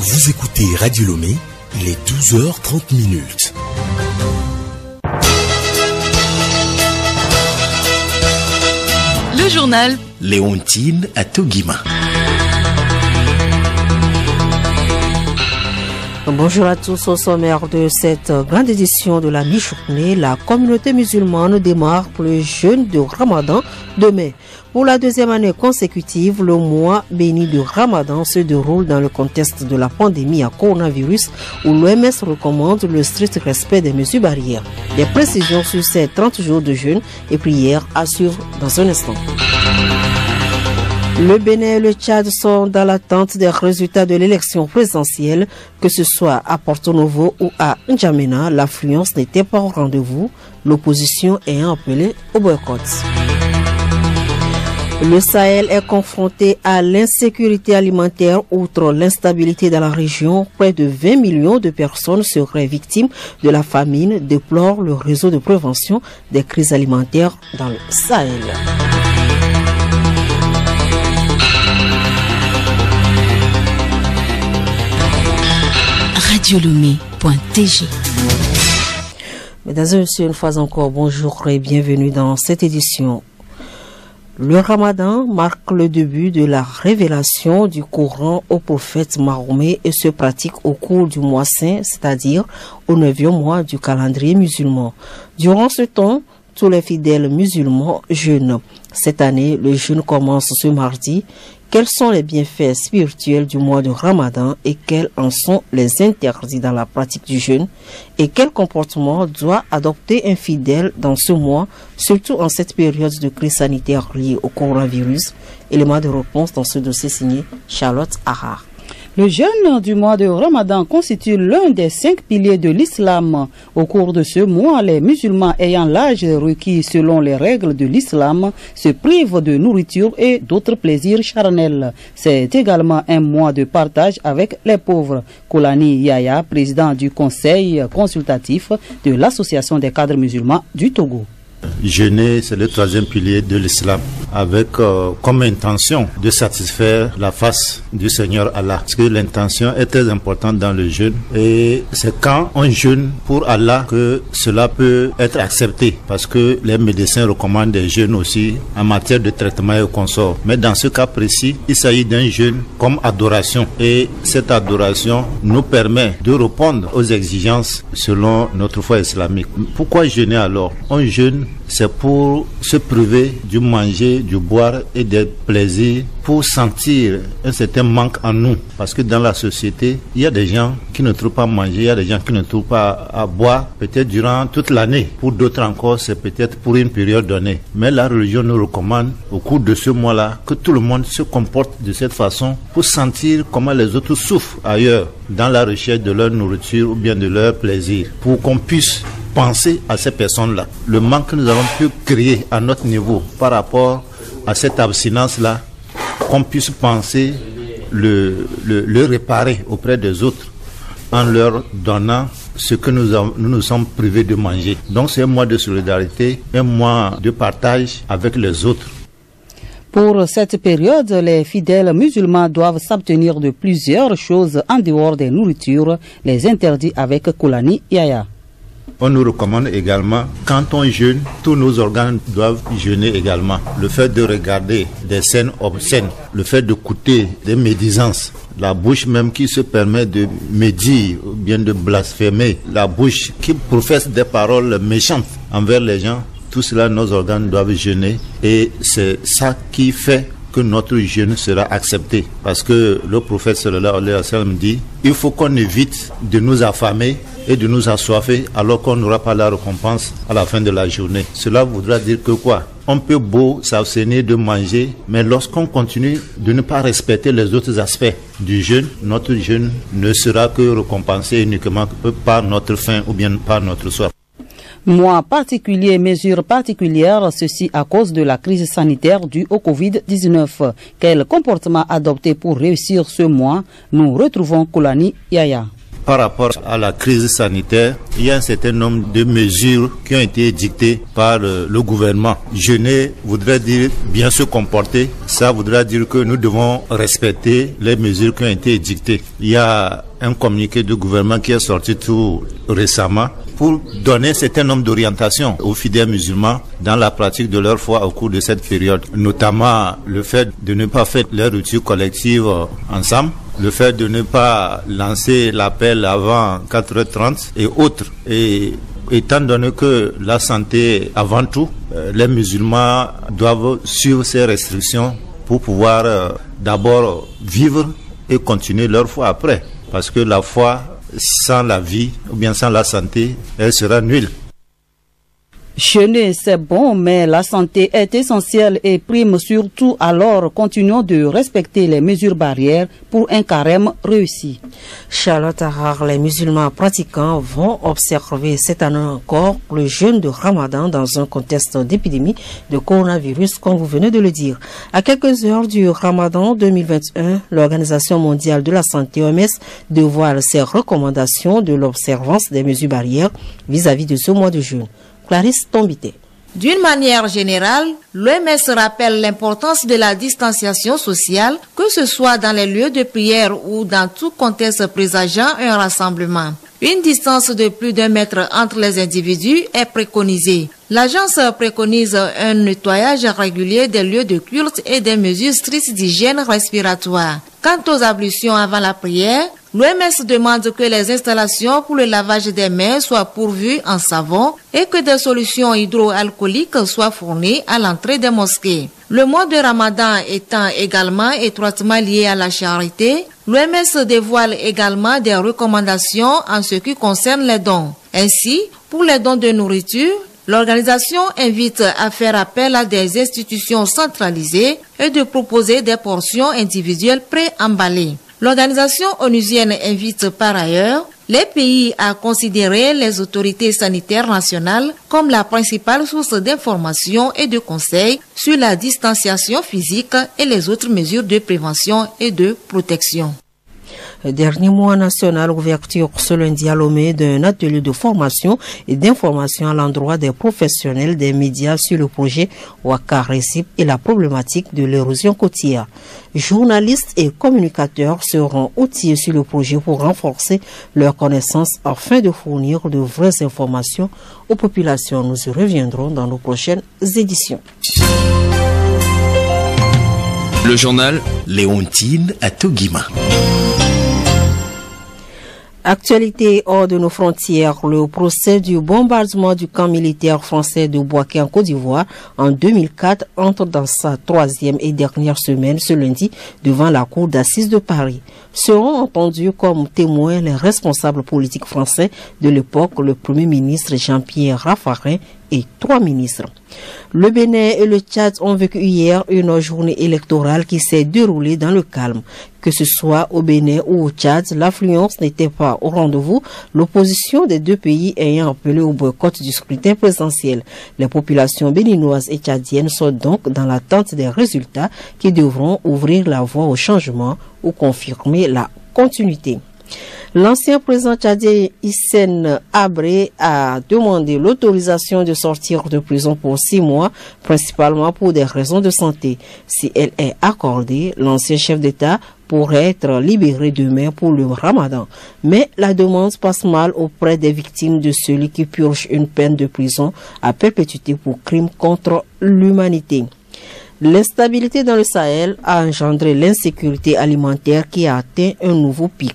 Vous écoutez Radio Lomé, il est 12h30. Le journal Léontine Atogima. Bonjour à tous. Au sommaire de cette grande édition de la mi-journée, la communauté musulmane démarre pour le jeûne de Ramadan demain. Pour la deuxième année consécutive, le mois béni de Ramadan se déroule dans le contexte de la pandémie à coronavirus où l'OMS recommande le strict respect des mesures barrières. Des précisions sur ces 30 jours de jeûne et prières à suivre dans un instant. Le Bénin et le Tchad sont dans l'attente des résultats de l'élection présidentielle, que ce soit à Porto Novo ou à N'Djamena. L'affluence n'était pas au rendez-vous, l'opposition ayant appelé au boycott. Le Sahel est confronté à l'insécurité alimentaire. Outre l'instabilité dans la région, près de 20 millions de personnes seraient victimes de la famine, déplore le réseau de prévention des crises alimentaires dans le Sahel. radiolomé.tg. Mesdames et messieurs, une fois encore, bonjour et bienvenue dans cette édition. Le Ramadan marque le début de la révélation du Coran au prophète Mahomet et se pratique au cours du mois saint, c'est-à-dire au 9e mois du calendrier musulman. Durant ce temps, tous les fidèles musulmans jeûnent. Cette année, le jeûne commence ce mardi. Quels sont les bienfaits spirituels du mois de Ramadan et quels en sont les interdits dans la pratique du jeûne? Et quel comportement doit adopter un fidèle dans ce mois, surtout en cette période de crise sanitaire liée au coronavirus? Élément de réponse dans ce dossier signé Charlotte Ahar. Le jeûne du mois de Ramadan constitue l'un des 5 piliers de l'islam. Au cours de ce mois, les musulmans ayant l'âge requis selon les règles de l'islam se privent de nourriture et d'autres plaisirs charnels. C'est également un mois de partage avec les pauvres. Kolani Yaya, président du conseil consultatif de l'Association des cadres musulmans du Togo. Jeûner, c'est le 3e pilier de l'islam, avec comme intention de satisfaire la face du Seigneur Allah. Parce que l'intention est très importante dans le jeûne et c'est quand on jeûne pour Allah que cela peut être accepté, parce que les médecins recommandent des jeûnes aussi en matière de traitement et consort. Mais dans ce cas précis, il s'agit d'un jeûne comme adoration et cette adoration nous permet de répondre aux exigences selon notre foi islamique. Pourquoi jeûner alors? On jeûne, c'est pour se priver du manger, du boire et des plaisirs, pour sentir un certain manque en nous. Parce que dans la société, il y a des gens qui ne trouvent pas à manger, il y a des gens qui ne trouvent pas à boire, peut-être durant toute l'année. Pour d'autres encore, c'est peut-être pour une période donnée. Mais la religion nous recommande, au cours de ce mois-là, que tout le monde se comporte de cette façon pour sentir comment les autres souffrent ailleurs, dans la recherche de leur nourriture ou bien de leur plaisir, pour qu'on puisse penser à ces personnes-là. Le manque que nous avons pu créer à notre niveau par rapport à cette abstinence-là, qu'on puisse penser le réparer auprès des autres en leur donnant ce que nous nous sommes privés de manger. Donc c'est un mois de solidarité, un mois de partage avec les autres. Pour cette période, les fidèles musulmans doivent s'abstenir de plusieurs choses en dehors des nourritures, les interdits avec Kolani Yaya. On nous recommande également, quand on jeûne, tous nos organes doivent jeûner également. Le fait de regarder des scènes obscènes, le fait d'écouter des médisances, la bouche même qui se permet de médire ou bien de blasphémer, la bouche qui professe des paroles méchantes envers les gens, tout cela, nos organes doivent jeûner et c'est ça qui fait que notre jeûne sera accepté. Parce que le prophète sallallahu alayhi wa sallam dit, il faut qu'on évite de nous affamer et de nous assoiffer alors qu'on n'aura pas la récompense à la fin de la journée. Cela voudra dire que quoi? On peut beau s'abstenir de manger, mais lorsqu'on continue de ne pas respecter les autres aspects du jeûne, notre jeûne ne sera que récompensé uniquement par notre faim ou bien par notre soif. Mois particulier, mesures particulières, ceci à cause de la crise sanitaire due au Covid-19. Quel comportement adopter pour réussir ce mois? Nous retrouvons Kolani Yaya. par rapport à la crise sanitaire, il y a un certain nombre de mesures qui ont été dictées par le gouvernement. Jeûner voudrait dire bien se comporter. Ça voudrait dire que nous devons respecter les mesures qui ont été dictées. Il y a un communiqué du gouvernement qui est sorti tout récemment pour donner un certain nombre d'orientations aux fidèles musulmans dans la pratique de leur foi au cours de cette période. Notamment le fait de ne pas faire les ruptures collectives ensemble, le fait de ne pas lancer l'appel avant 4h30 et autres. Et étant donné que la santé avant tout, les musulmans doivent suivre ces restrictions pour pouvoir d'abord vivre et continuer leur foi après. Parce que la foi, sans la vie ou bien sans la santé, elle sera nulle. Jeûner, c'est bon, mais la santé est essentielle et prime surtout. Alors, continuons de respecter les mesures barrières pour un carême réussi. Charlotte Harrar, les musulmans pratiquants vont observer cette année encore le jeûne de Ramadan dans un contexte d'épidémie de coronavirus, comme vous venez de le dire. À quelques heures du Ramadan 2021, l'Organisation mondiale de la santé OMS dévoile ses recommandations de l'observance des mesures barrières vis-à-vis de ce mois de jeûne. Clarisse Tombité. D'une manière générale, l'OMS rappelle l'importance de la distanciation sociale, que ce soit dans les lieux de prière ou dans tout contexte présageant un rassemblement. Une distance de plus d'1 mètre entre les individus est préconisée. L'agence préconise un nettoyage régulier des lieux de culte et des mesures strictes d'hygiène respiratoire. Quant aux ablutions avant la prière, l'OMS demande que les installations pour le lavage des mains soient pourvues en savon et que des solutions hydroalcooliques soient fournies à l'entrée des mosquées. Le mois de Ramadan étant également étroitement lié à la charité, l'OMS dévoile également des recommandations en ce qui concerne les dons. Ainsi, pour les dons de nourriture, l'organisation invite à faire appel à des institutions centralisées et de proposer des portions individuelles pré-emballées. L'organisation onusienne invite par ailleurs les pays à considérer les autorités sanitaires nationales comme la principale source d'information et de conseils sur la distanciation physique et les autres mesures de prévention et de protection. Dernier mois national, ouverture ce lundi à Lomé d'un atelier de formation et d'information à l'endroit des professionnels des médias sur le projet Ouakar Récip et la problématique de l'érosion côtière. Journalistes et communicateurs seront outillés sur le projet pour renforcer leurs connaissances afin de fournir de vraies informations aux populations. Nous y reviendrons dans nos prochaines éditions. Le journal Léontine Atogima. Actualité hors de nos frontières, le procès du bombardement du camp militaire français de Bouaké en Côte d'Ivoire en 2004 entre dans sa 3e et dernière semaine ce lundi devant la cour d'assises de Paris. Seront entendus comme témoins les responsables politiques français de l'époque, le Premier ministre Jean-Pierre Raffarin et 3 ministres. Le Bénin et le Tchad ont vécu hier une journée électorale qui s'est déroulée dans le calme. Que ce soit au Bénin ou au Tchad, l'affluence n'était pas au rendez-vous, l'opposition des deux pays ayant appelé au boycott du scrutin présidentiel. Les populations béninoises et tchadiennes sont donc dans l'attente des résultats qui devront ouvrir la voie au changement ou confirmer la continuité. L'ancien président tchadien Hissène Habré a demandé l'autorisation de sortir de prison pour 6 mois, principalement pour des raisons de santé. Si elle est accordée, l'ancien chef d'État pourrait être libéré demain pour le Ramadan. Mais la demande passe mal auprès des victimes de celui qui purge une peine de prison à perpétuité pour crime contre l'humanité. L'instabilité dans le Sahel a engendré l'insécurité alimentaire qui a atteint un nouveau pic.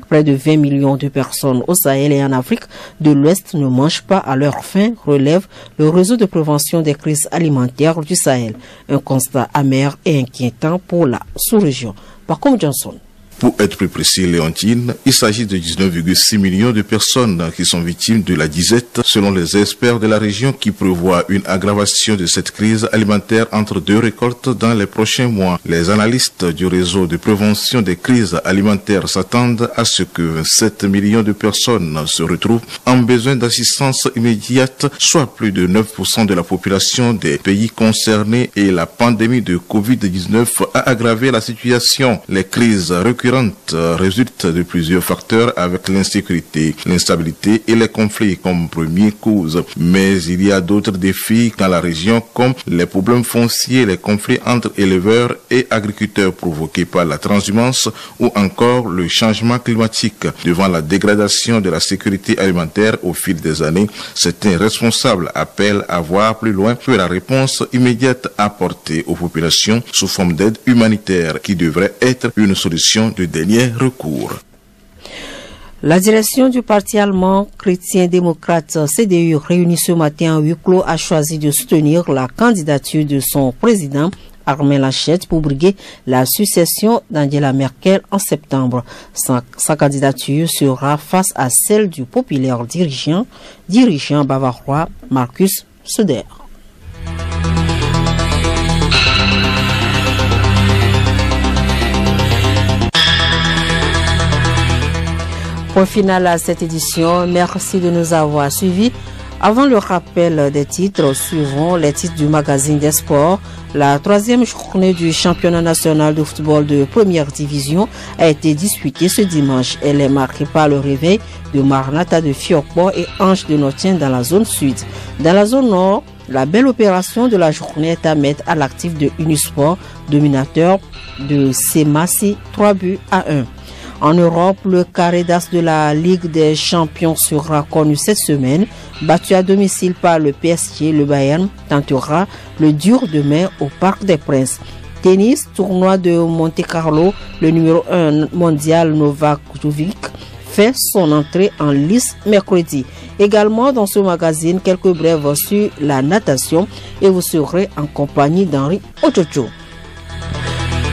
Près de 20 millions de personnes au Sahel et en Afrique de l'Ouest ne mangent pas à leur faim, relève le réseau de prévention des crises alimentaires du Sahel. Un constat amer et inquiétant pour la sous-région. Par contre, Johnson. Pour être plus précis, Léontine, il s'agit de 19,6 millions de personnes qui sont victimes de la disette, selon les experts de la région qui prévoient une aggravation de cette crise alimentaire entre 2 récoltes dans les prochains mois. Les analystes du réseau de prévention des crises alimentaires s'attendent à ce que 27 millions de personnes se retrouvent en besoin d'assistance immédiate, soit plus de 9% de la population des pays concernés, et la pandémie de Covid-19 a aggravé la situation. Les crises récurrentes préoccupantes résultent de plusieurs facteurs avec l'insécurité, l'instabilité et les conflits comme première cause. Mais il y a d'autres défis dans la région comme les problèmes fonciers, les conflits entre éleveurs et agriculteurs provoqués par la transhumance ou encore le changement climatique. Devant la dégradation de la sécurité alimentaire au fil des années, certains responsables appellent à voir plus loin que la réponse immédiate apportée aux populations sous forme d'aide humanitaire qui devrait être une solution de dernier recours. La direction du parti allemand chrétien-démocrate CDU réunie ce matin à huis clos a choisi de soutenir la candidature de son président Armin Laschet pour briguer la succession d'Angela Merkel en septembre. Sa candidature sera face à celle du populaire dirigeant bavarois Markus Söder. Point final à cette édition. Merci de nous avoir suivis. Avant le rappel des titres, suivons les titres du magazine des sports. La troisième journée du championnat national de football de première division a été disputée ce dimanche. Elle est marquée par le réveil de Marnata de Fiokpo et Ange de Notien dans la zone sud. Dans la zone nord, la belle opération de la journée est à mettre à l'actif de Unisport, dominateur de Semassi, 3-1. En Europe, le carré d'as de la Ligue des Champions sera connu cette semaine. Battu à domicile par le PSG, le Bayern tentera le dur demain au Parc des Princes. Tennis, tournoi de Monte-Carlo, le numéro 1 mondial Novak Djokovic fait son entrée en lice mercredi. Également dans ce magazine, quelques brèves sur la natation et vous serez en compagnie d'Henri Ochocho.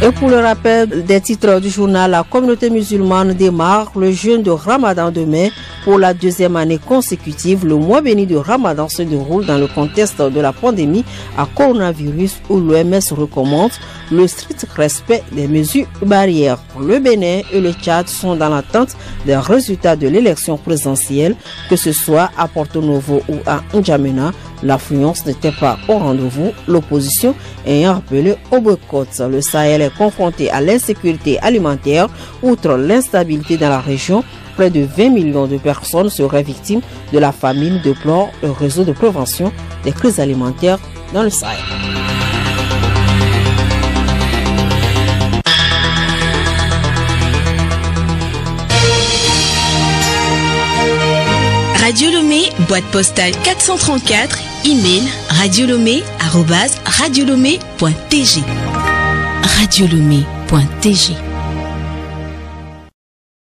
Et pour le rappel des titres du journal, la communauté musulmane démarre le jeûne de Ramadan demain pour la deuxième année consécutive. Le mois béni de Ramadan se déroule dans le contexte de la pandémie à coronavirus où l'OMS recommande le strict respect des mesures barrières. Le Bénin et le Tchad sont dans l'attente des résultats de l'élection présidentielle, que ce soit à Porto Novo ou à N'Djamena. L'affluence n'était pas au rendez-vous, l'opposition ayant appelé au boycott. Le Sahel est confronté à l'insécurité alimentaire. Outre l'instabilité dans la région, près de 20 millions de personnes seraient victimes de la famine, déplore le réseau de prévention des crises alimentaires dans le Sahel. Radio Lomé, boîte postale 434, email radiolomé@radiolomé.tg. Radiolomé.tg